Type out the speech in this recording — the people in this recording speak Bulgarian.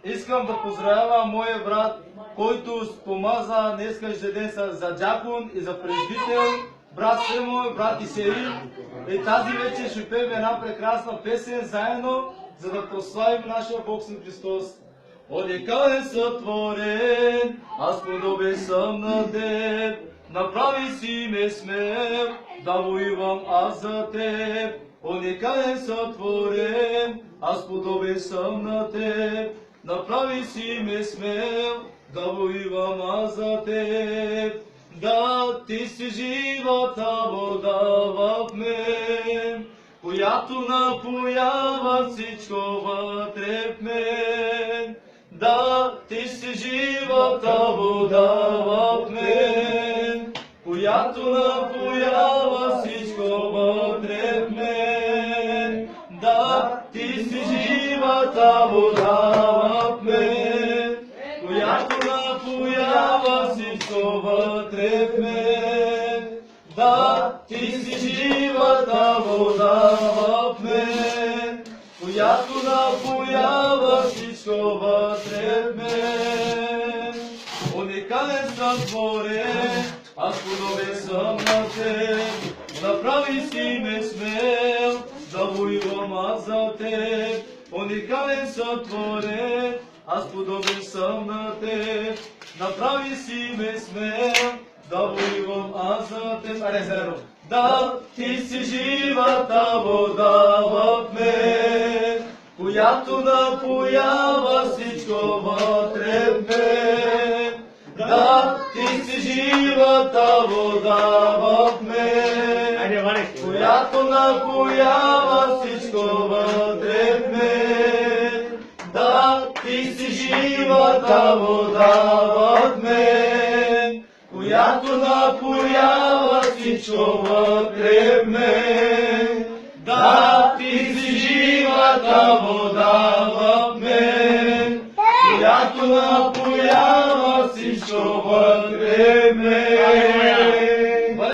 Искам да поздравя моя брат, който помаза днескашния ден за дякон и за пресвител, брат Симон, брат Исеи. И тази вечер ще пеем една прекрасна песен заедно, за да прославим нашия Бог Исус Христос. Одекален сътворен, аз подобен съм на теб, направи си ме смел, да воювам аз за теб. Уникален сътворен, аз подобен съм на теб, направи си ме смел, да воювам аз за теб. Да, ти си живата вода в мен, която напоява всичко вътре в мен. Да, ти си живата вода в мен, която напоява всичко вътре в мен. Да, ти си живата вода в мен, която напоява всичко вътре в мен. Да, ти си живата вода в мен, която напоява всичко вътре в мен. Уникален сътворен, аз подобен съм на теб, направи си ме смел, да воювам аз за теб. Уникален сътворен, аз подобен съм на теб, направи си ме смел, да воювам аз за теб. Да, ти си живата вода в мен, която напоява всичко вътре в мен. Да, ти си живата вода в мен, която напоява всичко вътре в мен. Да, ти си живата вода в мен, която напоява всичко вътре в мен. Да, ти си живата вода в мен, която напоява всичко вътре в мен.